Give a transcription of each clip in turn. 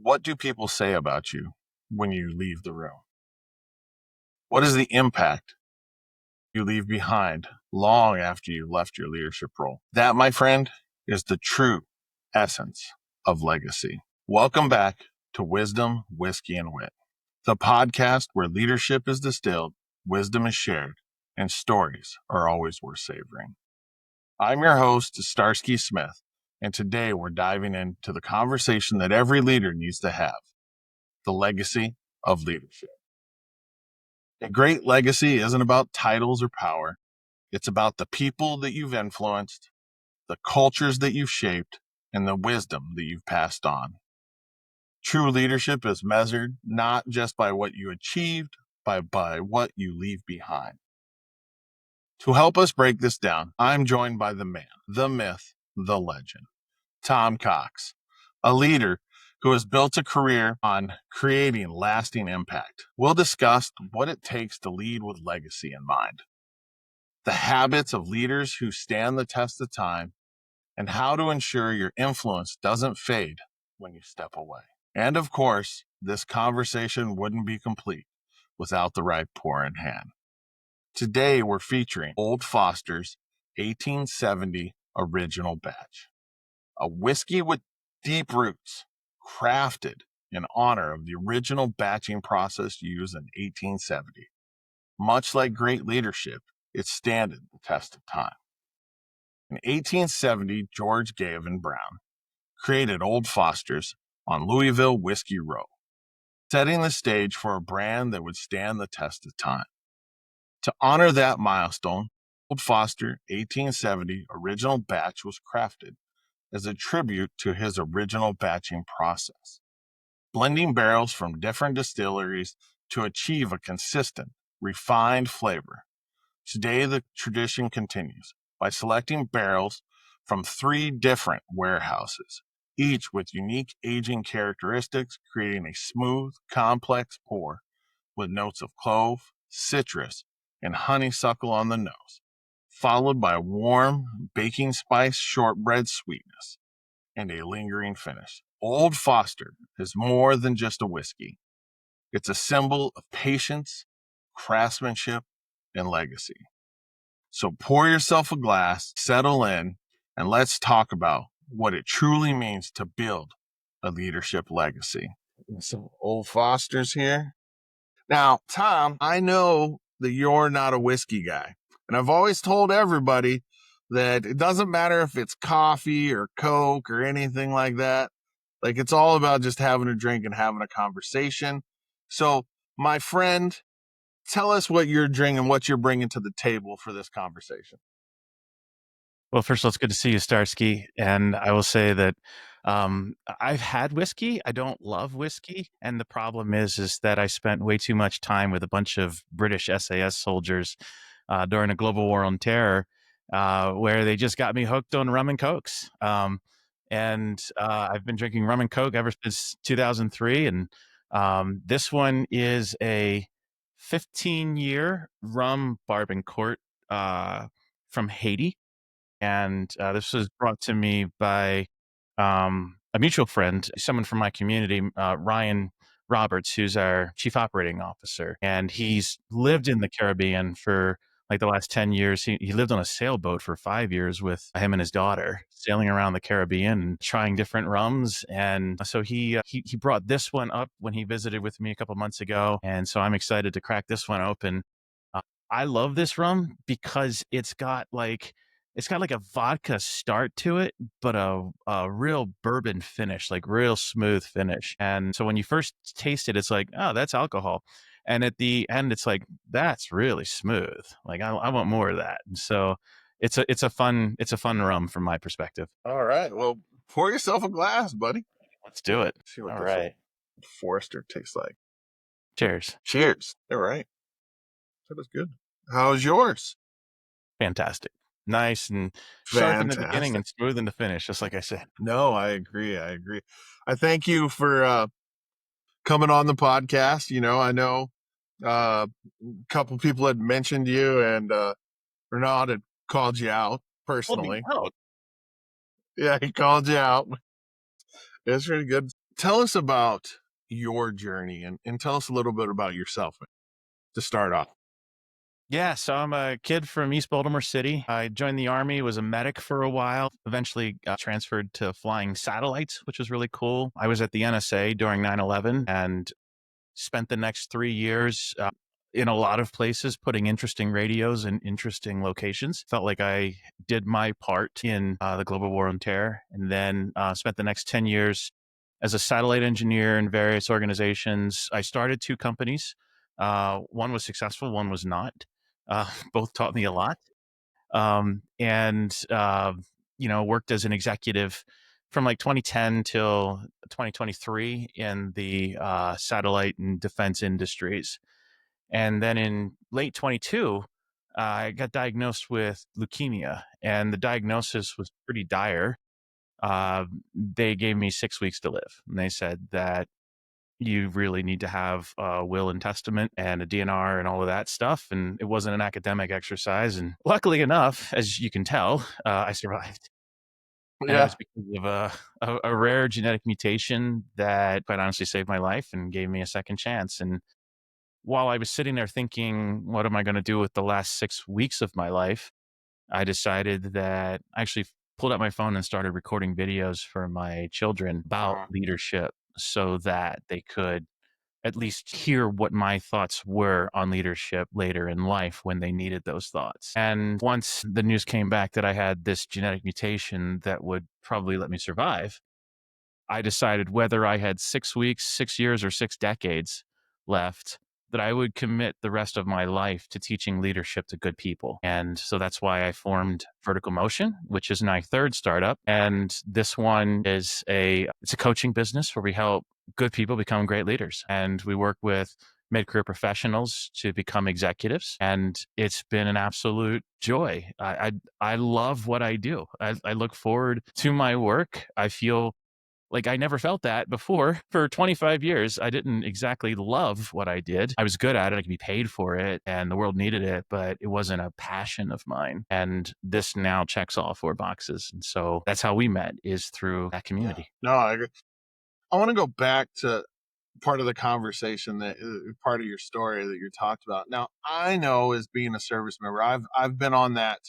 What do people say about you when you leave the room? What is the impact you leave behind long after you left your leadership role? That, my friend, is the true essence of legacy. Welcome back to Wisdom, Whiskey, and Wit, the podcast where leadership is distilled, wisdom is shared, and stories are always worth savoring. I'm your host, Starsky Smith, and today we're diving into the conversation that every leader needs to have, the legacy of leadership. A great legacy isn't about titles or power. It's about the people that you've influenced, the cultures that you've shaped, and the wisdom that you've passed on. True leadership is measured not just by what you achieved, but by what you leave behind. To help us break this down, I'm joined by the man, the myth, the legend, Tom Cox, a leader who has built a career on creating lasting impact. We'll discuss what it takes to lead with legacy in mind, the habits of leaders who stand the test of time, and how to ensure your influence doesn't fade when you step away. And of course, this conversation wouldn't be complete without the right pour in hand. Today, we're featuring Old Foster's 1870 original batch, a whiskey with deep roots, crafted in honor of the original batching process used in 1870. Much like great leadership, it standed the test of time. In 1870, George Gavin Brown created Old Foster's on Louisville Whiskey Row, setting the stage for a brand that would stand the test of time. To honor that milestone, Old Foster 1870 original batch was crafted as a tribute to his original batching process, blending barrels from different distilleries to achieve a consistent, refined flavor. Today, the tradition continues by selecting barrels from 3 different warehouses, each with unique aging characteristics, creating a smooth, complex pour with notes of clove, citrus, and honeysuckle on the nose, followed by warm baking spice shortbread sweetness and a lingering finish. Old Foster is more than just a whiskey. It's a symbol of patience, craftsmanship, and legacy. So pour yourself a glass, settle in, and let's talk about what it truly means to build a leadership legacy. So Old Foster's here. Now, Tom, I know that you're not a whiskey guy, and I've always told everybody that it doesn't matter if it's coffee or Coke or anything like that. Like, it's all about just having a drink and having a conversation. So, my friend, tell us what you're drinking and what you're bringing to the table for this conversation. Well, first of all, it's good to see you, Starsky. And I will say that I've had whiskey. I don't love whiskey. And the problem is that I spent way too much time with a bunch of British SAS soldiers during a global war on terror, where they just got me hooked on rum and Cokes. And I've been drinking rum and Coke ever since 2003. And this one is a 15-year rum bourbon court from Haiti. And this was brought to me by a mutual friend, someone from my community, Ryan Roberts, who's our chief operating officer. And he's lived in the Caribbean for like the last 10 years. He lived on a sailboat for 5 years with him and his daughter, sailing around the Caribbean and trying different rums. And so he brought this one up when he visited with me a couple months ago. And so I'm excited to crack this one open. I love this rum because it's got like a vodka start to it, but a real bourbon finish, like real smooth finish. And so when you first taste it, it's like, oh, that's alcohol. And at the end, it's like, that's really smooth. Like I want more of that. And so it's a fun rum from my perspective. All right. Well, pour yourself a glass, buddy. Let's do it. See what All this right. Forester tastes like. Cheers. Cheers. All right. That was good. How's yours? Fantastic. Nice and sharp in the beginning Fantastic. and smooth in the finish, just like I said. No, I agree. I thank you for coming on the podcast. You know, I know a couple people had mentioned you, and Renaud had called you out Hold me personally. out. Yeah, he called you out. It's really good. Tell us about your journey and tell us a little bit about yourself to start off. Yeah, so I'm a kid from East Baltimore City. I joined the Army, was a medic for a while, eventually got transferred to flying satellites, which was really cool. I was at the NSA during 9/11 and spent the next 3 years in a lot of places putting interesting radios in interesting locations. Felt like I did my part in the global war on terror. And then spent the next 10 years as a satellite engineer in various organizations. I started two companies. One was successful, one was not. Both taught me a lot. And worked as an executive from like 2010 till 2023 in the satellite and defense industries. And then in late 22, I got diagnosed with leukemia, and the diagnosis was pretty dire. They gave me 6 weeks to live, and they said that you really need to have a will and testament and a DNR and all of that stuff. And it wasn't an academic exercise. And luckily enough, as you can tell, I survived. And it was Yeah. because of a rare genetic mutation that quite honestly saved my life and gave me a second chance. And while I was sitting there thinking, what am I going to do with the last 6 weeks of my life? I decided that I actually pulled out my phone and started recording videos for my children about Uh, leadership so that they could at least hear what my thoughts were on leadership later in life when they needed those thoughts. And once the news came back that I had this genetic mutation that would probably let me survive, I decided whether I had 6 weeks, 6 years, or 6 decades left, that I would commit the rest of my life to teaching leadership to good people. And so that's why I formed Vertical Motion, which is my third startup. And this one is it's a coaching business where we help good people become great leaders. And we work with mid-career professionals to become executives. And it's been an absolute joy. I love what I do. I look forward to my work. I feel like I never felt that before. For 25 years, I didn't exactly love what I did. I was good at it. I could be paid for it and the world needed it, but it wasn't a passion of mine. And this now checks all four boxes. And so that's how we met, is through that yeah. community. No, I agree. I want to go back to part of the conversation that part of your story that you talked about. Now, I know as being a service member, I've been on that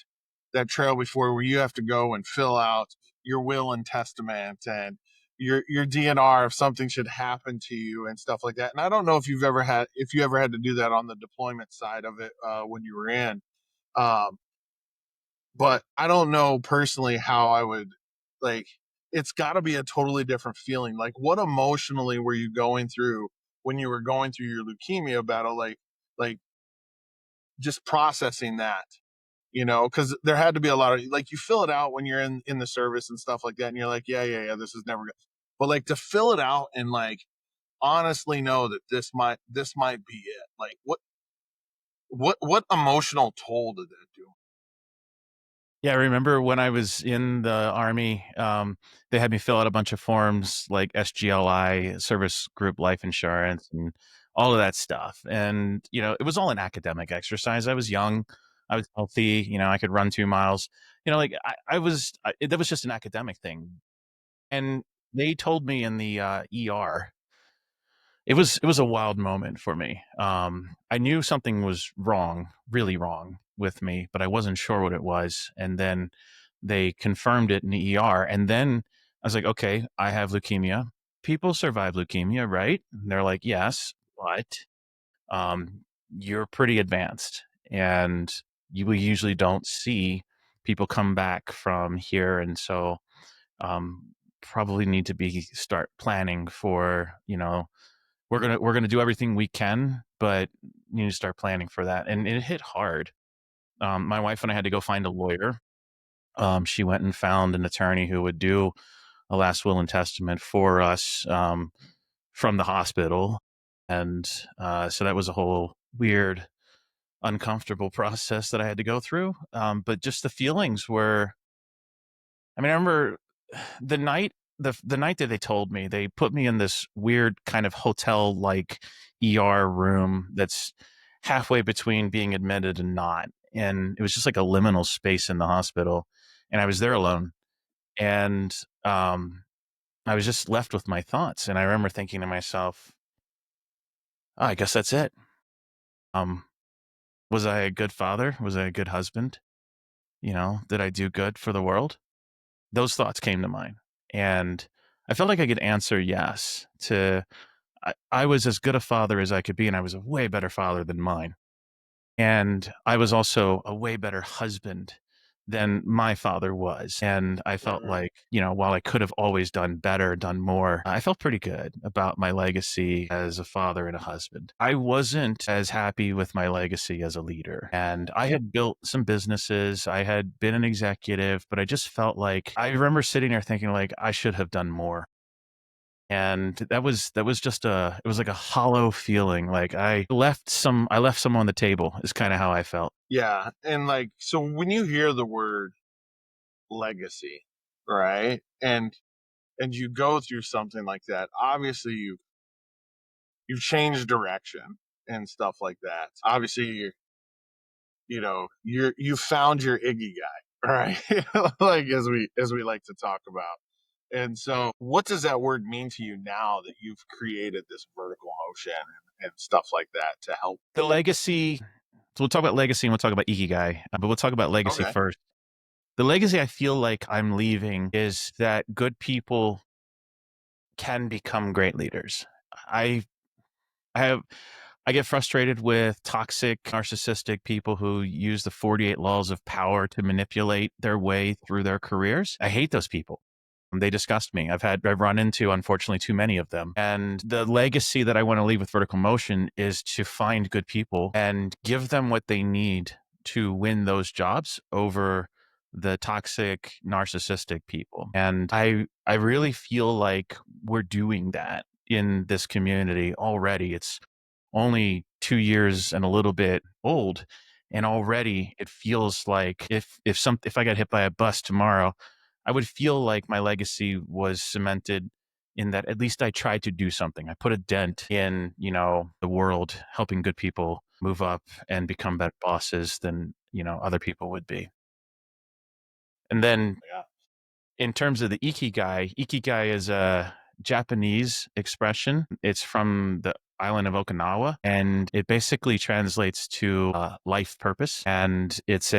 trail before where you have to go and fill out your will and testament and your DNR if something should happen to you and stuff like that. And I don't know if you ever had to do that on the deployment side of it when you were in. Um, but I don't know personally how I would like. It's got to be a totally different feeling. Like, what emotionally were you going through when you were going through your leukemia battle? Like just processing that, because there had to be a lot of like you fill it out when you're in the service and stuff like that, and you're like, yeah, yeah, yeah, this is never good. But like to fill it out and like honestly know that this might be it. Like, what emotional toll did that do? Yeah, I remember when I was in the Army, they had me fill out a bunch of forms like SGLI, service group life insurance, and all of that stuff. And, it was all an academic exercise. I was young, I was healthy, I could run 2 miles. Like that was just an academic thing. And they told me in the ER, it was a wild moment for me. I knew something was wrong, really wrong with me, but I wasn't sure what it was. And then they confirmed it in the ER. And then I was like, okay, I have leukemia. People survive leukemia, right? And they're like, yes, but you're pretty advanced, and we usually don't see people come back from here. And so probably need to be start planning for we're gonna do everything we can, but you need to start planning for that. And it hit hard. My wife and I had to go find a lawyer. She went and found an attorney who would do a last will and testament for us from the hospital, and so that was a whole weird, uncomfortable process that I had to go through. But just the feelings were. I mean, I remember the night the night that they told me, they put me in this weird kind of hotel like ER room that's halfway between being admitted and not. And it was just like a liminal space in the hospital. And I was there alone. And I was just left with my thoughts, and I remember thinking to myself, "Oh, I guess that's it. Um, was I a good father? Was I a good husband? You know, did I do good for the world?" Those thoughts came to mind, and I felt like I could answer yes to I was as good a father as I could be, and I was a way better father than mine. And I was also a way better husband than my father was. And I felt Mhm. like, while I could have always done better, done more, I felt pretty good about my legacy as a father and a husband. I wasn't as happy with my legacy as a leader. And I had built some businesses, I had been an executive, but I just felt like I remember sitting there thinking like I should have done more. And that was just it was like a hollow feeling, like I left some on the table is kinda how I felt. Yeah. And like, so when you hear the word legacy, right? And you go through something like that, obviously you've changed direction and stuff like that. Obviously you found your Ikigai, right? Like as we like to talk about. And so what does that word mean to you now that you've created this vertical motion and stuff like that to help? The legacy so we'll talk about legacy and we'll talk about Ikigai, but we'll talk about legacy Okay. first. The legacy I feel like I'm leaving is that good people can become great leaders. I I have I get frustrated with toxic, narcissistic people who use the 48 laws of power to manipulate their way through their careers. I hate those people. They disgust me. I've run into, unfortunately, too many of them. And the legacy that I want to leave with vertical motion is to find good people and give them what they need to win those jobs over the toxic, narcissistic people. And I really feel like we're doing that in this community already. It's only 2 years and a little bit old, and already it feels like if I got hit by a bus tomorrow, I would feel like my legacy was cemented in that at least I tried to do something. I put a dent in, the world, helping good people move up and become better bosses than, other people would be. And then Yeah. in terms of the ikigai is a Japanese expression. It's from the island of Okinawa, and it basically translates to life purpose. And it's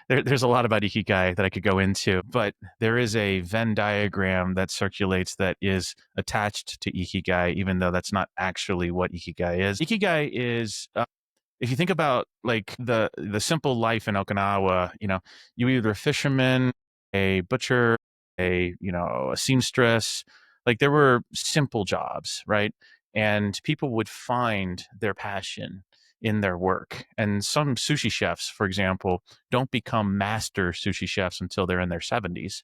there's a lot about ikigai that I could go into, but there is a Venn diagram that circulates that is attached to ikigai, even though that's not actually what ikigai is. Ikigai is if you think about like the simple life in Okinawa, you either a fisherman, a butcher, a seamstress, like there were simple jobs, right? And people would find their passion in their work. And some sushi chefs, for example, don't become master sushi chefs until they're in their 70s.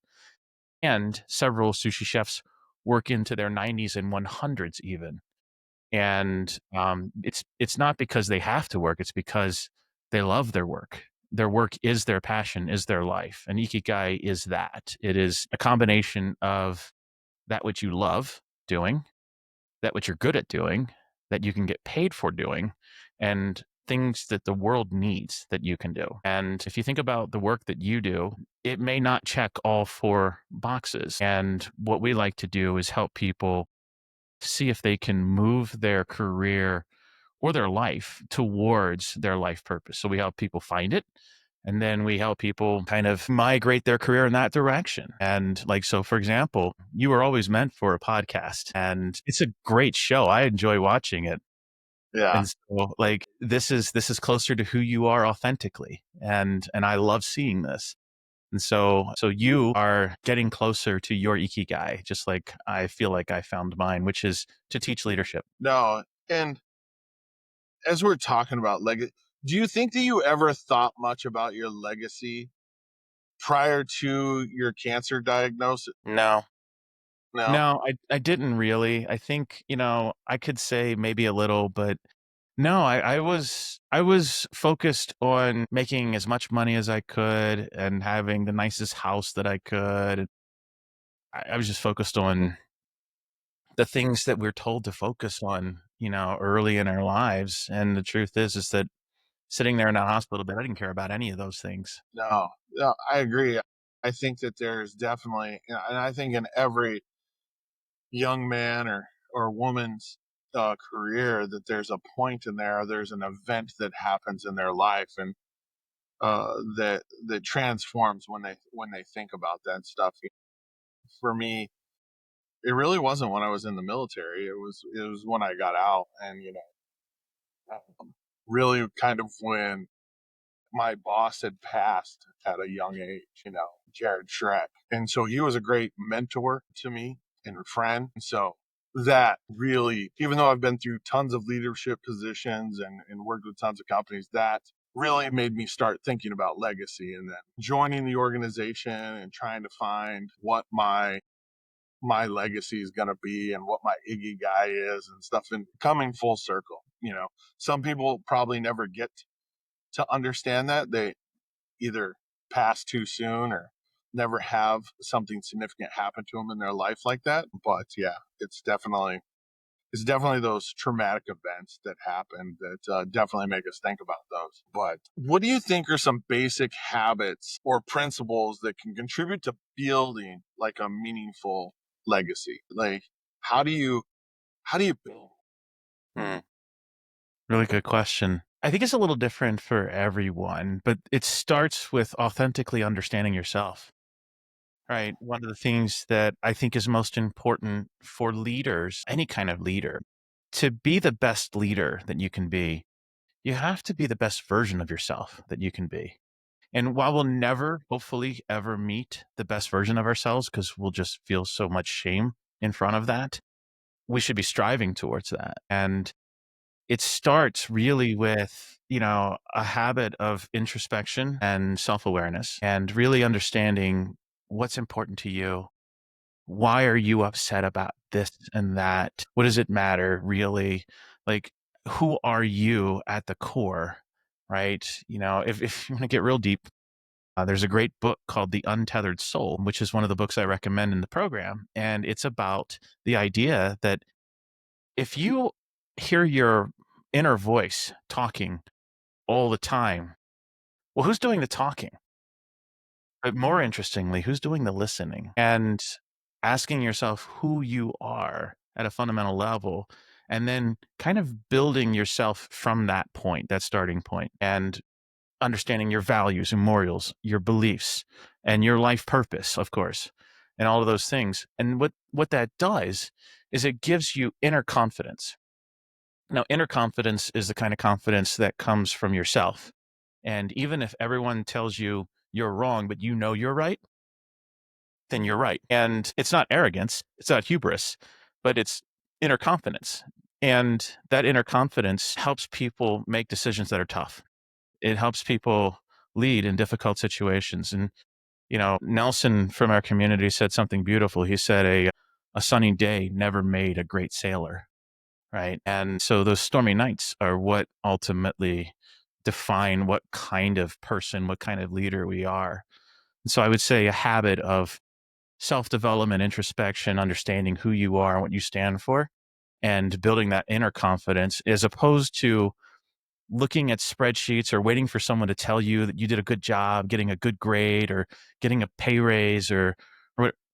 And several sushi chefs work into their 90s and 100s even. And, it's not because they have to work, it's because they love their work. Their work is their passion, is their life, and ikigai is that. It is a combination of that which you love doing, that which you're good at doing, that you can get paid for doing, and things that the world needs that you can do. And if you think about the work that you do, it may not check all 4 boxes, and what we like to do is help people see if they can move their career or their life towards their life purpose. So we help people find it. And then we help people kind of migrate their career in that direction. And like, so for example, you were always meant for a podcast and it's a great show. I enjoy watching it. Yeah. And so like, this is closer to who you are authentically. And I love seeing this. And so you are getting closer to your ikigai, just like I feel like I found mine, which is to teach leadership. No. And as we're talking about legacy, do you think that you ever thought much about your legacy prior to your cancer diagnosis? No. No. No, I didn't really. I think, I could say maybe a little, but no, I was focused on making as much money as I could and having the nicest house that I could. I was just focused on the things that we're told to focus on, early in our lives. And the truth is that sitting there in that hospital bed, I didn't care about any of those things. No. No, I agree. I think that there's definitely, and I think in every young man or woman's career, that there's a point in there, there's an event that happens in their life, and that transforms when they think about that stuff. For me, it really wasn't when I was in the military. It was when I got out, and really kind of when my boss had passed at a young age, Jared Schreck. And so he was a great mentor to me and a friend. And so that really, even though I've been through tons of leadership positions and worked with tons of companies, that really made me start thinking about legacy, and then joining the organization and trying to find what my legacy is going to be and what my Ikigai is and stuff, and coming full circle. Some people probably never get to understand that. They either pass too soon or never have something significant happen to them in their life like that. But yeah, it's definitely those traumatic events that happen that definitely make us think about those. But what do you think are some basic habits or principles that can contribute to building like a meaningful legacy? Like, how do you build? Hmm. Really good question. I think it's a little different for everyone, but it starts with authentically understanding yourself, right? One of the things that I think is most important for leaders, any kind of leader, to be the best leader that you can be, you have to be the best version of yourself that you can be. And while we'll never, hopefully, ever meet the best version of ourselves because we'll just feel so much shame in front of that, we should be striving towards that. And it starts really with, a habit of introspection and self-awareness and really understanding what's important to you. Why are you upset about this and that? What does it matter really? Like, who are you at the core, right? If you want to get real deep, there's a great book called The Untethered Soul, which is one of the books I recommend in the program. And it's about the idea that if you hear your inner voice talking all the time, well, who's doing the talking? But more interestingly, who's doing the listening? And asking yourself who you are at a fundamental level, and then kind of building yourself from that point, that starting point, and understanding your values and morals, your beliefs, and your life purpose, of course, and all of those things. And what that does is it gives you inner confidence. Now, inner confidence is the kind of confidence that comes from yourself. And even if everyone tells you you're wrong, but you know you're right, then you're right. And it's not arrogance, it's not hubris, but it's inner confidence. And that inner confidence helps people make decisions that are tough. It helps people lead in difficult situations. And, Nelson from our community said something beautiful. He said, a sunny day never made a great sailor. Right. And so those stormy nights are what ultimately define what kind of person, what kind of leader we are. And so I would say a habit of self development, introspection, understanding who you are and what you stand for, and building that inner confidence as opposed to looking at spreadsheets or waiting for someone to tell you that you did a good job, getting a good grade or getting a pay raise or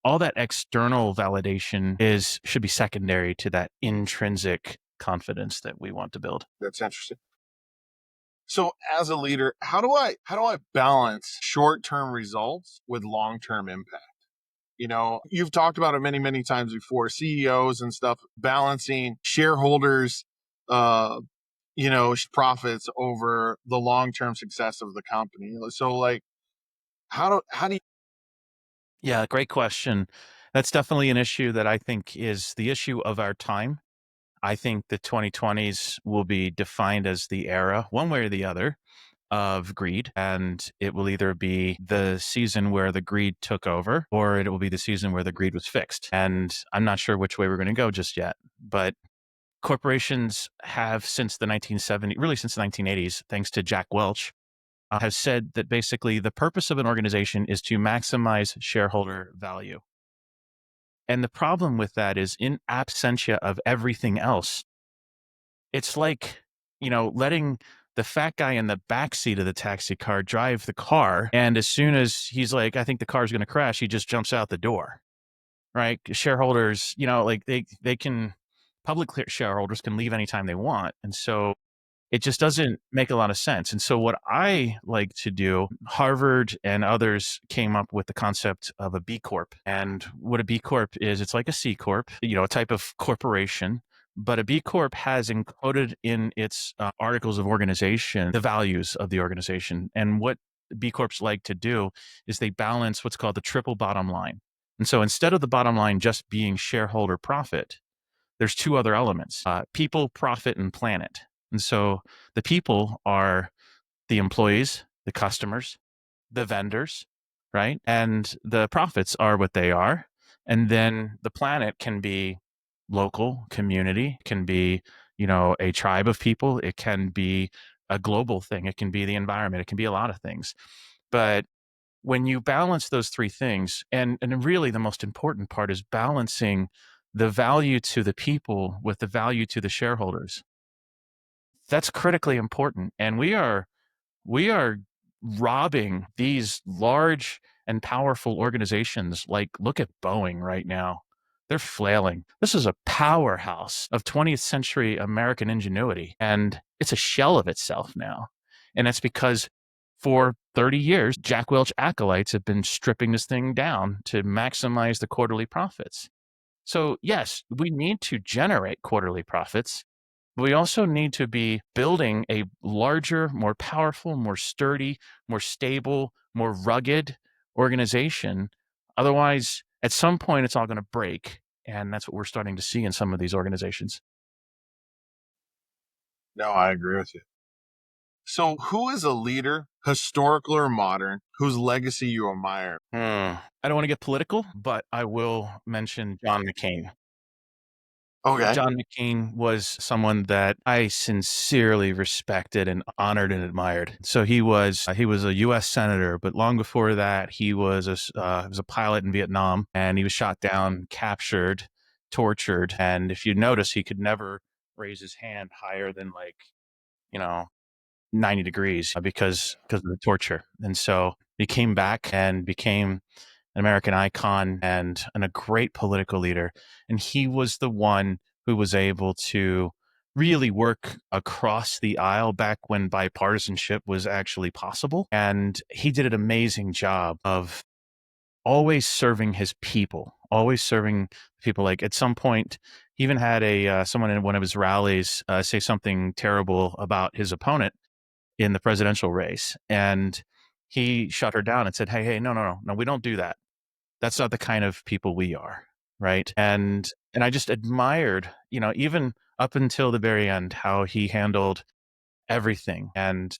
all that external validation should be secondary to that intrinsic confidence that we want to build. That's interesting. So as a leader, how do I balance short-term results with long-term impact? You've talked about it many, many times before, CEOs and stuff, balancing shareholders, uh, profits over the long-term success of the company. So like, how do you? Yeah, great question. That's definitely an issue that I think is the issue of our time. I think the 2020s will be defined as the era, one way or the other, of greed. And it will either be the season where the greed took over, or it will be the season where the greed was fixed. And I'm not sure which way we're going to go just yet. But corporations have since the 1970s, really since the 1980s, thanks to Jack Welch, have said that basically the purpose of an organization is to maximize shareholder value. And the problem with that is in absentia of everything else, it's like, letting the fat guy in the back seat of the taxi car drive the car. And as soon as he's like, I think the car's going to crash, he just jumps out the door. right? Shareholders, you know, like they can public shareholders can leave anytime they want, and so it just doesn't make a lot of sense. And so what I like to do, Harvard and others came up with the concept of a B Corp. And what a B Corp is, it's like a C Corp, you know, a type of corporation. But a B Corp has encoded in its articles of organization the values of the organization. And what B Corps like to do is they balance what's called the triple bottom line. And so instead of the bottom line just being shareholder profit, there's two other elements, people, profit, and planet. And so the people are the employees, the customers, the vendors, right? And the profits are what they are. And then the planet can be local, community, can be, you know, a tribe of people. It can be a global thing. It can be the environment. It can be a lot of things. But when you balance those three things, and really the most important part is balancing the value to the people with the value to the shareholders. That's critically important. And we are robbing these large and powerful organizations. Like, look at Boeing right now. They're flailing. This is a powerhouse of 20th century American ingenuity, and it's a shell of itself now. And that's because for 30 years, Jack Welch acolytes have been stripping this thing down to maximize the quarterly profits. So, yes, we need to generate quarterly profits. We also need to be building a larger, more powerful, more sturdy, more stable, more rugged organization. Otherwise, at some point, it's all going to break. And that's what we're starting to see in some of these organizations. No, I agree with you. So, who is a leader, historical or modern, whose legacy you admire? I don't want to get political, but I will mention John McCain. Okay. John McCain was someone that I sincerely respected and honored and admired. So he was a U.S. senator, but long before that, he was a pilot in Vietnam, and he was shot down, captured, tortured, and if you notice, he could never raise his hand higher than, like, you know, 90 degrees because of the torture. And so he came back and became an American icon and a great political leader. And he was the one who was able to really work across the aisle back when bipartisanship was actually possible. And he did an amazing job of always serving his people, always serving people. Like, at some point, he even had a someone in one of his rallies say something terrible about his opponent in the presidential race, and he shut her down and said, "Hey, no, no, no, no, we don't do that. That's not the kind of people we are." Right. And I just admired, you know, even up until the very end, how he handled everything. And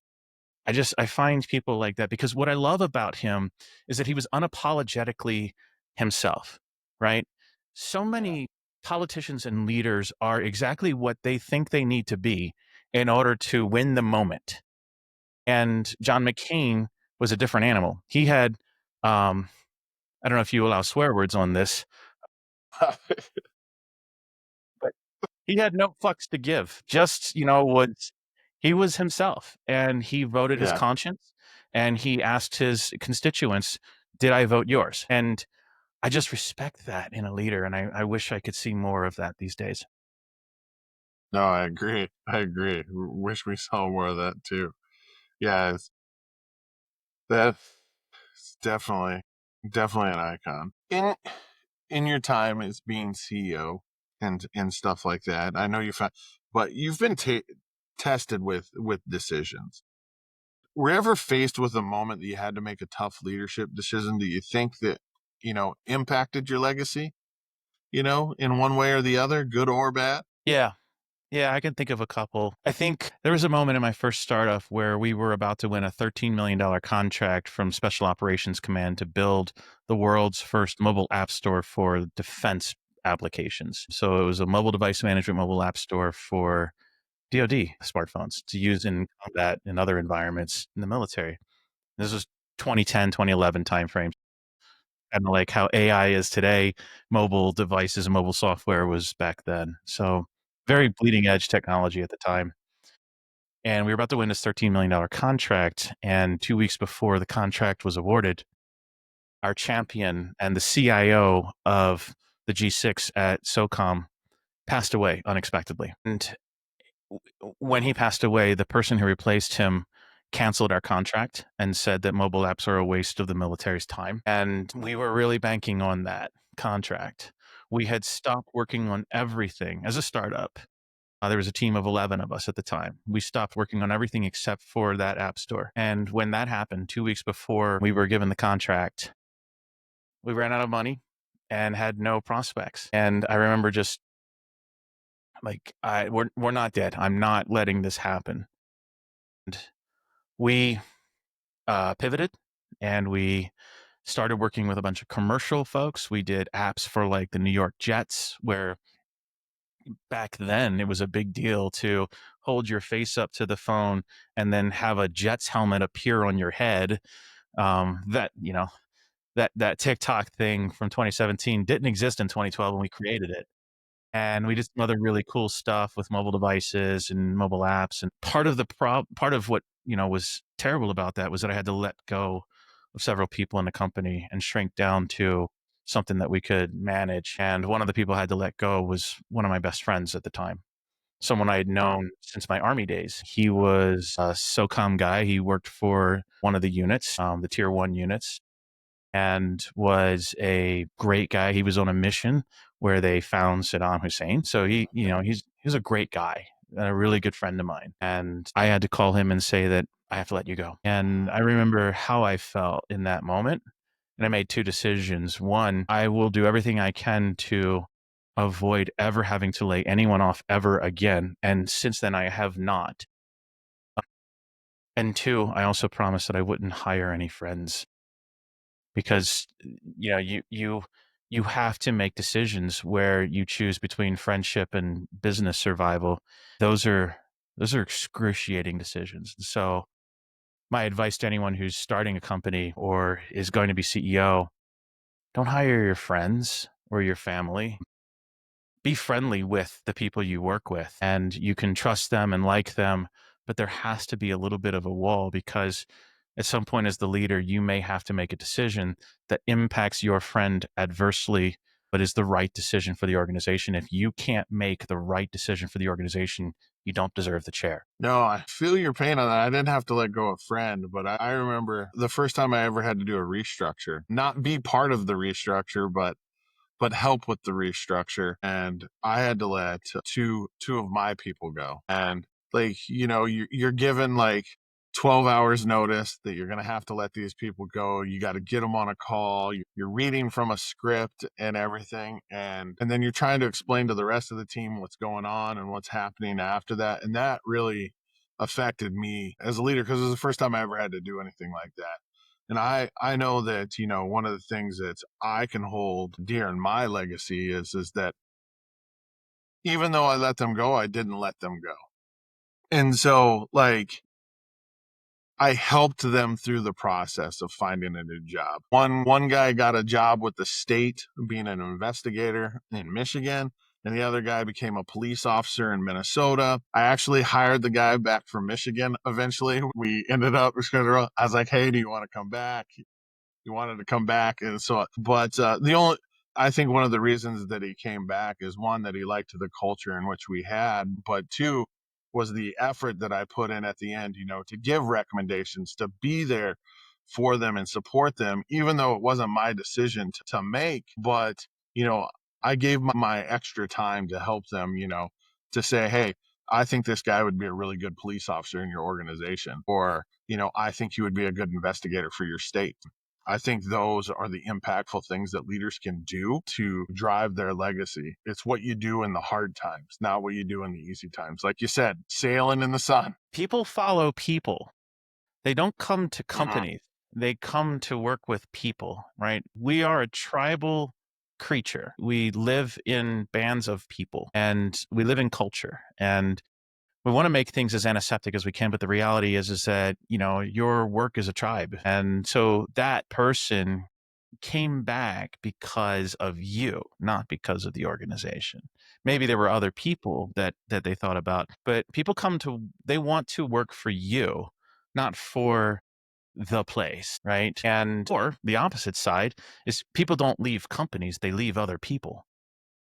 I find people like that because what I love about him is that he was unapologetically himself. Right. So Yeah. many politicians and leaders are exactly what they think they need to be in order to win the moment. And John McCain was a different animal. He had, I don't know if you allow swear words on this, but he had no fucks to give. Just, you know, he was himself, and he voted his Yeah. conscience, and he asked his constituents, "Did I vote yours?" And I just respect that in a leader, and I wish I could see more of that these days. No, I agree. I agree. Wish we saw more of that too. Yeah, that's definitely an icon. In your time as being CEO and stuff like that, I know you found, but you've been tested with decisions. Were you ever faced with a moment that you had to make a tough leadership decision that you think that, impacted your legacy, in one way or the other, good or bad? Yeah. Yeah, I can think of a couple. I think there was a moment in my first startup where we were about to win a $13 million contract from Special Operations Command to build the world's first mobile app store for defense applications. So it was a mobile device management mobile app store for DoD smartphones to use in combat and other environments in the military. This was 2010, 2011 timeframe. Kind of like how AI is today, mobile devices and mobile software was back then. So very bleeding edge technology at the time. And we were about to win this $13 million contract. And 2 weeks before the contract was awarded, our champion and the CIO of the G6 at SOCOM, passed away unexpectedly. And when he passed away, the person who replaced him canceled our contract and said that mobile apps are a waste of the military's time. And we were really banking on that contract. We had stopped working on everything as a startup. There was a team of 11 of us at the time. We stopped working on everything except for that app store. And when that happened, 2 weeks before we were given the contract, we ran out of money and had no prospects. And I remember just like, we're not dead. I'm not letting this happen. And we pivoted and we started working with a bunch of commercial folks. We did apps for like the New York Jets, where back then it was a big deal to hold your face up to the phone and then have a Jets helmet appear on your head. That TikTok thing from 2017 didn't exist in 2012 when we created it. And we did some other really cool stuff with mobile devices and mobile apps. And part of what, was terrible about that was that I had to let go of several people in the company and shrink down to something that we could manage. And one of the people I had to let go was one of my best friends at the time, someone I had known since my Army days. He was a SOCOM guy. He worked for one of the units, the Tier 1 units, and was a great guy. He was on a mission where they found Saddam Hussein. So he's a great guy, a really good friend of mine. And I had to call him and say that I have to let you go. And I remember how I felt in that moment. And I made two decisions. One, I will do everything I can to avoid ever having to lay anyone off ever again. And since then, I have not. And two, I also promised that I wouldn't hire any friends, because you have to make decisions where you choose between friendship and business survival. Those are excruciating decisions. So my advice to anyone who's starting a company or is going to be CEO: don't hire your friends or your family. Be friendly with the people you work with, and you can trust them and like them, but there has to be a little bit of a wall, because at some point as the leader, you may have to make a decision that impacts your friend adversely, but is the right decision for the organization. If you can't make the right decision for the organization, you don't deserve the chair. No, I feel your pain on that. I didn't have to let go of a friend, but I remember the first time I ever had to do a restructure, not be part of the restructure, but help with the restructure. And I had to let two of my people go. And like, you're given like 12 hours notice that you're going to have to let these people go. You got to get them on a call. You're reading from a script and everything. And then you're trying to explain to the rest of the team what's going on and what's happening after that. And that really affected me as a leader, because it was the first time I ever had to do anything like that. And I know that, one of the things that I can hold dear in my legacy is that even though I let them go, I didn't let them go. And so like I helped them through the process of finding a new job. One guy got a job with the state being an investigator in Michigan, and the other guy became a police officer in Minnesota. I actually hired the guy back from Michigan eventually. We ended up, I was like, hey, do you want to come back? He wanted to come back. And so, but I think one of the reasons that he came back is, one, that he liked the culture in which we had, but two, was the effort that I put in at the end, to give recommendations, to be there for them and support them, even though it wasn't my decision to make. But, you know, I gave my extra time to help them, to say, hey, I think this guy would be a really good police officer in your organization, or, I think he would be a good investigator for your state. I think those are the impactful things that leaders can do to drive their legacy. It's what you do in the hard times, not what you do in the easy times. Like you said, sailing in the sun. People follow people. They don't come to Mhm. companies. They come to work with people, right? We are a tribal creature. We live in bands of people, and we live in culture, and we want to make things as antiseptic as we can. But the reality is that, your work is a tribe. And so that person came back because of you, not because of the organization. Maybe there were other people that they thought about, but people they want to work for you, not for the place, right? And or the opposite side is, people don't leave companies, they leave other people.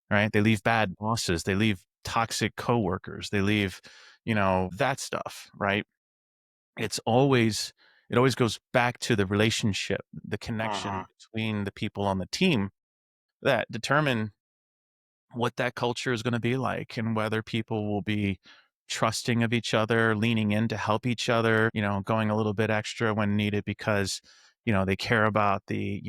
right? They leave bad bosses, they leave toxic coworkers, they leave, that stuff, right? It's always it always goes back to the relationship, the connection Mhm. between the people on the team that determine what that culture is going to be like and whether people will be trusting of each other, leaning in to help each other, going a little bit extra when needed because, they care about the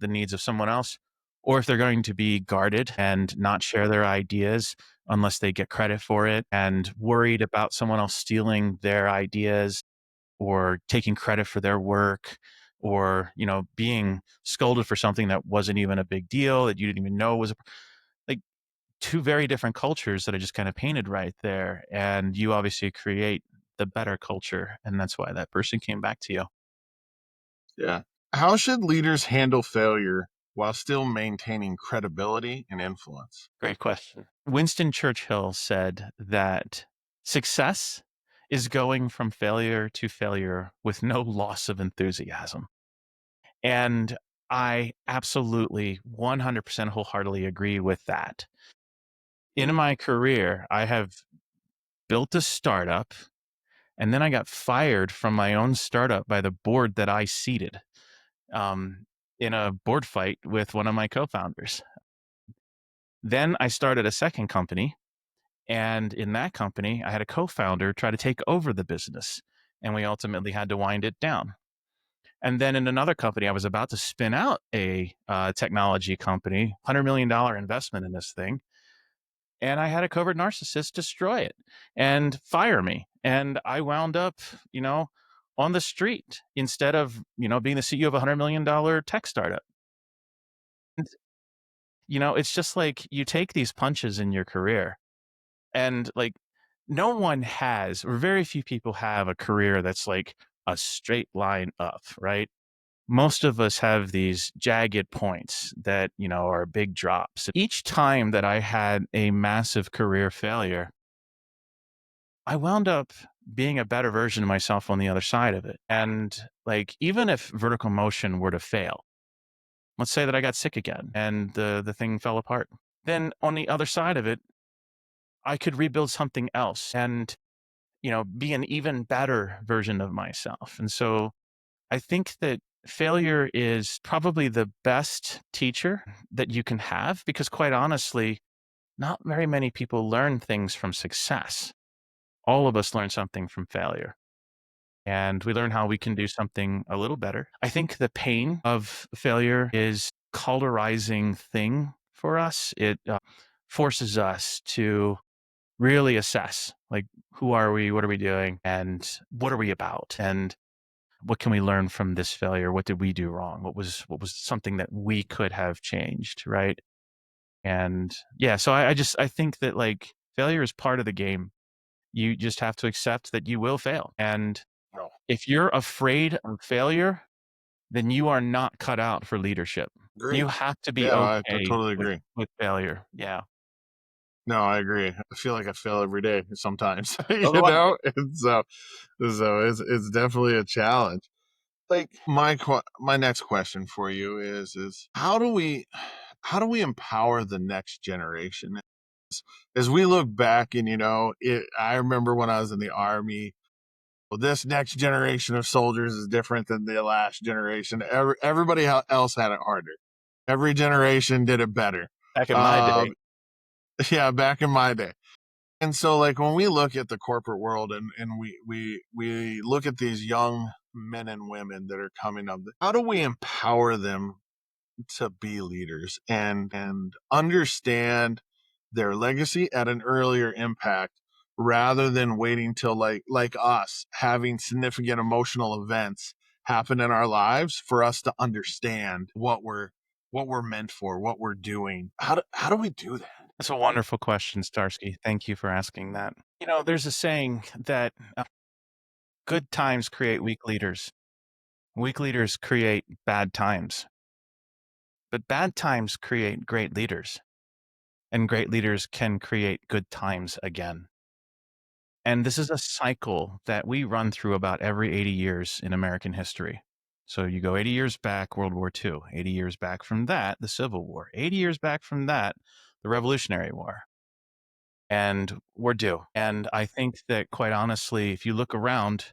needs of someone else, or if they're going to be guarded and not share their ideas unless they get credit for it and worried about someone else stealing their ideas or taking credit for their work or, being scolded for something that wasn't even a big deal that you didn't even know was like two very different cultures that I just kind of painted right there. And you obviously create the better culture. And that's why that person came back to you. Yeah. How should leaders handle failure while still maintaining credibility and influence? Great question. Winston Churchill said that success is going from failure to failure with no loss of enthusiasm. And I absolutely 100% wholeheartedly agree with that. In my career, I have built a startup and then I got fired from my own startup by the board that I seated um, in a board fight with one of my co-founders. Then I started a second company, and in that company, I had a co-founder try to take over the business, and we ultimately had to wind it down. And then in another company, I was about to spin out a technology company, $100 million investment in this thing, and I had a covert narcissist destroy it and fire me. And I wound up, you know, on the street instead of, being the CEO of a $100 million tech startup. And, it's just like you take these punches in your career and like no one has, or very few people have a career that's like a straight line up, right? Most of us have these jagged points that, are big drops. Each time that I had a massive career failure, I wound up being a better version of myself on the other side of it. And like, even if vertical motion were to fail, let's say that I got sick again and the thing fell apart. Then on the other side of it, I could rebuild something else and, be an even better version of myself. And so I think that failure is probably the best teacher that you can have because quite honestly, not very many people learn things from success. All of us learn something from failure. And we learn how we can do something a little better. I think the pain of failure is cauterizing thing for us. It forces us to really assess like who are we, what are we doing, and what are we about, and what can we learn from this failure? What did we do wrong? What was something that we could have changed, right? And yeah, so I think that like failure is part of the game. You just have to accept that you will fail. And No, if you're afraid of failure, then you are not cut out for leadership. You agree. have to be Yeah, okay totally with agree. failure. Yeah. No, I agree. I feel like I fail every day sometimes, So do I. and so it's definitely a challenge. Like my next question for you is how do we empower the next generation? As we look back and I remember when I was in the army, well, this next generation of soldiers is different than the last generation. Everybody else had it harder. Every generation did it better. Back in my day. Um, yeah, back in my day. And so, like when we look at the corporate world and we look at these young men and women that are coming up, how do we empower them to be leaders and understand their legacy at an earlier impact rather than waiting till like us having significant emotional events happen in our lives for us to understand what we're meant for, what we're doing. How do we do that? That's a wonderful question, Starsky. Thank you for asking that. There's a saying that good times create weak leaders. Weak leaders create bad times, but bad times create great leaders, and great leaders can create good times again. And this is a cycle that we run through about every 80 years in American history. So you go 80 years back, World War II, 80 years back from that, the Civil War, 80 years back from that, the Revolutionary War. And we're due. And I think that, quite honestly, if you look around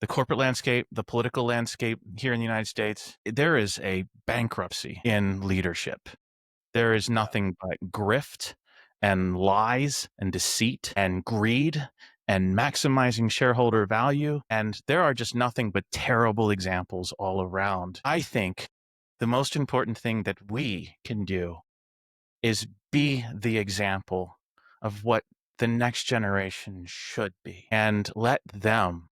the corporate landscape, the political landscape here in the United States, there is a bankruptcy in leadership. There is Yeah. nothing but grift and lies and deceit and greed and maximizing shareholder value. And there are just nothing but terrible examples all around. I think the most important thing that we can do is be the example of what the next generation should be and let them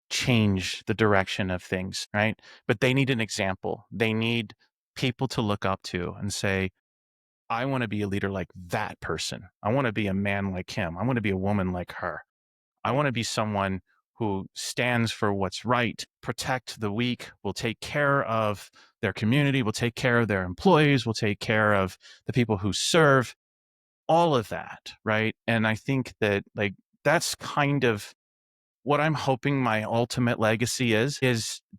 change the direction of things, right? But they need an example. They need people to look up to and say, I want to be a leader like that person. I want to be a man like him. I want to be a woman like her. I want to be someone who stands for what's right, protect the weak, will take care of their community, will take care of their employees, will take care of the people who serve, all of that, right? And I think that, like, that's kind of what I'm hoping my ultimate legacy is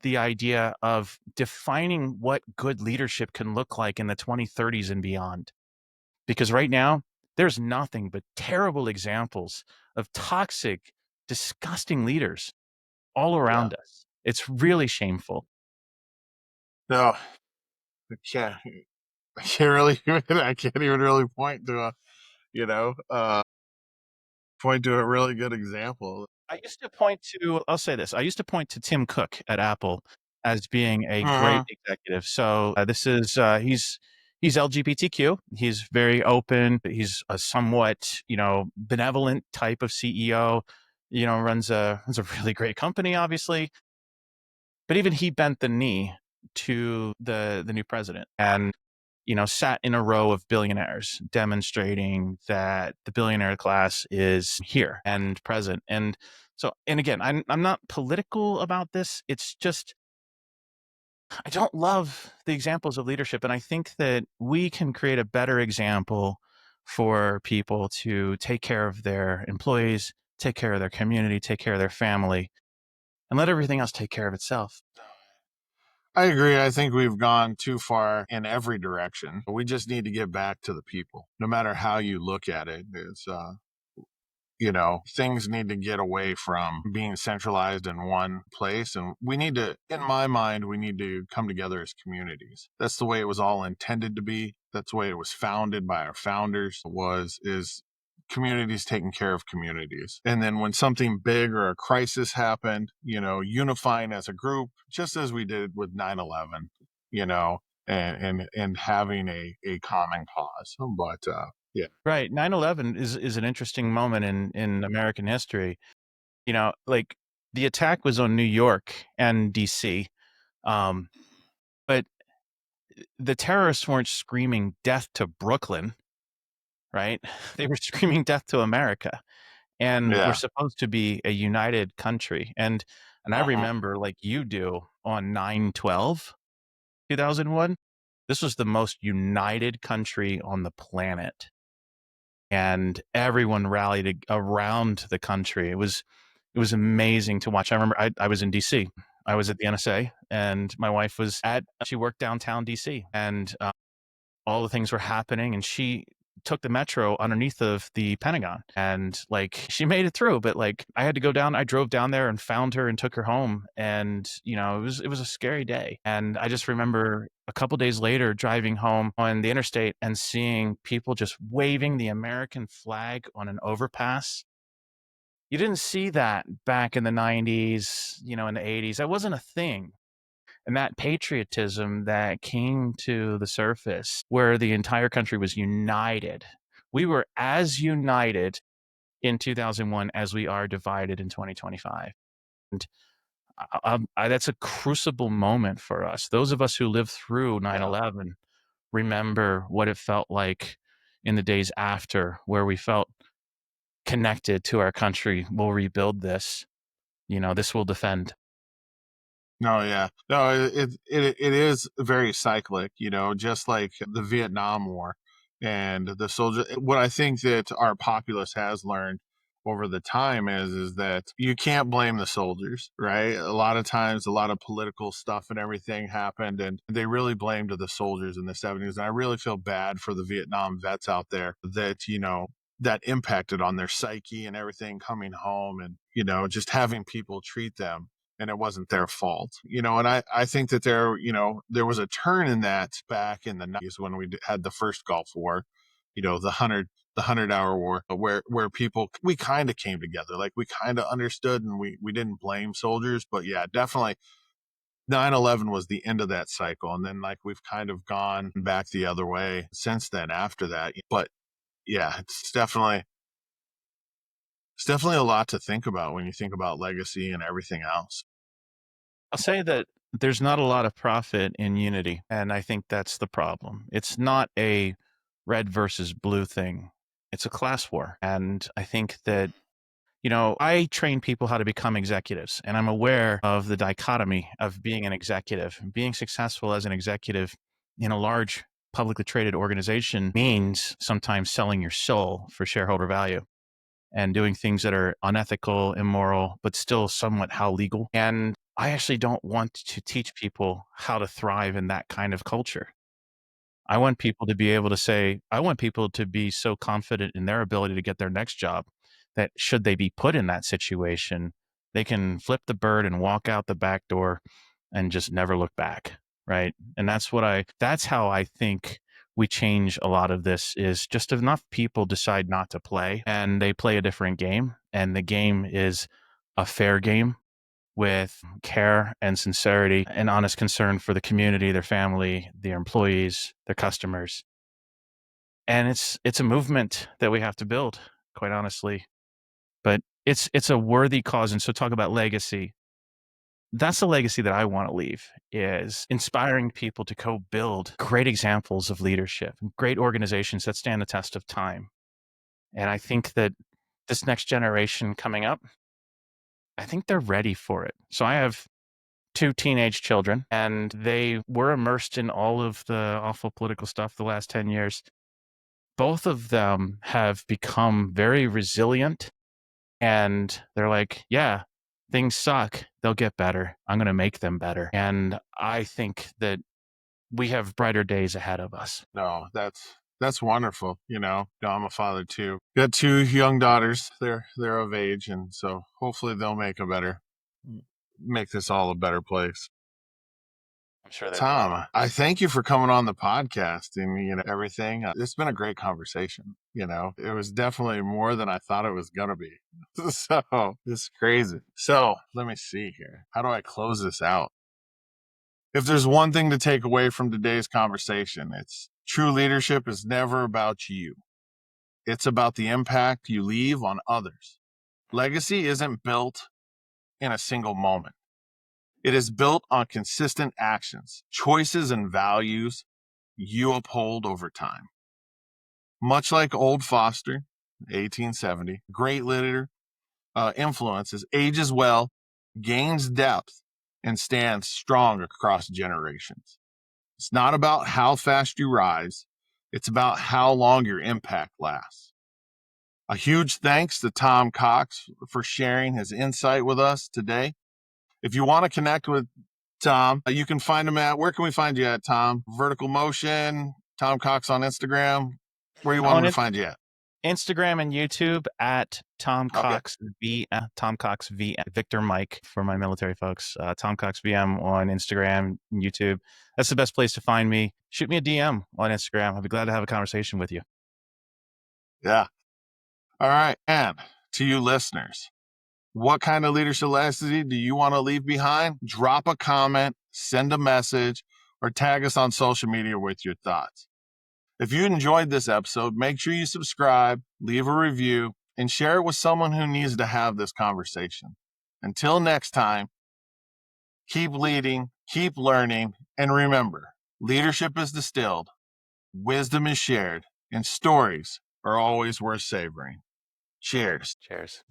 the idea of defining what good leadership can look like in the 2030s and beyond. Because right now, there's nothing but terrible examples of toxic, disgusting leaders all Yeah. around us. It's really shameful. No, I can't. I can't really. I can't even really point to a really good example. I'll say this, I used to point to Tim Cook at Apple as being a great Mhm. executive. So he's LGBTQ. He's very open. He's a somewhat, benevolent type of CEO, runs a really great company, obviously. But even he bent the knee to the new president and, sat in a row of billionaires demonstrating that the billionaire class is here and present. And so, and again, I'm not political about this. It's just I don't love the examples of leadership, and I think that we can create a better example for people to take care of their employees, take care of their community, take care of their family, and let everything else take care of itself. I agree. I think we've gone too far in every direction. We just need to get back to the people. No matter how you look at it, things need to get away from being centralized in one place. And we need to, in my mind, we need to come together as communities. That's the way it was all intended to be. That's the way it was founded by our founders is communities taking care of communities. And then when something big or a crisis happened, unifying as a group, just as we did with 9/11, you know, and having a common cause. But yeah. Right. 9/11 is an interesting moment in American history. Like, the attack was on New York and DC. Um, but the terrorists weren't screaming death to Brooklyn, right? They were screaming death to America. And we're Yeah. supposed to be a united country. And I Uh-huh. remember, like you do, on 9/12/2001, this was the most united country on the planet. And everyone rallied around the country. It was amazing to watch. I remember I was in DC. I was at the NSA, and my wife she worked downtown DC, and all the things were happening, and she took the metro underneath of the Pentagon, and, like, she made it through. But, like, I drove down there and found her and took her home, and, it was a scary day. And I just remember a couple days later driving home on the interstate and seeing people just waving the American flag on an overpass. You didn't see that back in the 90s, in the 80s. That wasn't a thing. And that patriotism that came to the surface where the entire country was united. We were as united in 2001 as we are divided in 2025. And that's a crucible moment for us. Those of us who lived through Yeah. 9/11 remember what it felt like in the days after, where we felt connected to our country. We'll rebuild this. This will defend. No, yeah. No, it is very cyclic, just like the Vietnam War and the soldier. What I think that our populace has learned over the time is that you can't blame the soldiers, right? A lot of times, a lot of political stuff and everything happened, and they really blamed the soldiers in the 70s. And I really feel bad for the Vietnam vets out there that, that impacted on their psyche and everything coming home and, just having people treat them and it wasn't their fault, and I think that there was a turn in that back in the 90s when we had the first Gulf War, the 100-hour war, where we kind of came together, like we kind of understood and we didn't blame soldiers. But yeah, definitely 9/11 was the end of that cycle. And then like we've kind of gone back the other way since then after that. But yeah, it's definitely a lot to think about when you think about legacy and everything else. I'll say that there's not a lot of profit in unity, and I think that's the problem. It's not a red versus blue thing. It's a class war. And I think that, I train people how to become executives, and I'm aware of the dichotomy of being an executive. Being successful as an executive in a large publicly traded organization means sometimes selling your soul for shareholder value and doing things that are unethical, immoral, but still somewhat how legal. And I actually don't want to teach people how to thrive in that kind of culture. I want people to be able to say, I want people to be so confident in their ability to get their next job that should they be put in that situation, they can flip the bird and walk out the back door and just never look back. Right. And that's how I think we change a lot of this is just enough people decide not to play and they play a different game. And the game is a fair game with care and sincerity and honest concern for the community, their family, their employees, their customers. And it's a movement that we have to build, quite honestly. But it's a worthy cause. And so talk about legacy. That's the legacy that I want to leave is inspiring people to go build great examples of leadership, great organizations that stand the test of time. And I think that this next generation coming up, I think they're ready for it. So I have two teenage children, and they were immersed in all of the awful political stuff the last 10 years. Both of them have become very resilient, and they're like, yeah, things suck. They'll get better. I'm going to make them better. And I think that we have brighter days ahead of us. No, that's wonderful. I'm a father too. Got two young daughters. They're of age, and so hopefully they'll make this all a better place. I'm sure they will. Tom, I thank you for coming on the podcast and everything. It's been a great conversation. It was definitely more than I thought it was gonna be. So it's crazy. So let me see here. How do I close this out? If there's one thing to take away from today's conversation, it's true leadership is never about you. It's about the impact you leave on others. Legacy isn't built in a single moment. It is built on consistent actions, choices, and values you uphold over time. Much like Old Foster, 1870, great leader influences, ages well, gains depth, and stands strong across generations. It's not about how fast you rise, it's about how long your impact lasts. A huge thanks to Tom Cox for sharing his insight with us today. If you want to connect with Tom, you can find him where can we find you at, Tom? Vertical Motion, Tom Cox on Instagram. Where you want On him to find you at? Instagram and YouTube at Tom Okay. Cox Tom Cox V Victor Mike for my military folks. Tom Cox VM on Instagram and YouTube. That's the best place to find me. Shoot me a DM on Instagram. I'll be glad to have a conversation with you. Yeah. All right. And to you listeners, what kind of leadership legacy do you want to leave behind? Drop a comment, send a message, or tag us on social media with your thoughts. If you enjoyed this episode, make sure you subscribe, leave a review, and share it with someone who needs to have this conversation. Until next time, keep leading, keep learning, and remember, leadership is distilled, wisdom is shared, and stories are always worth savoring. Cheers. Cheers.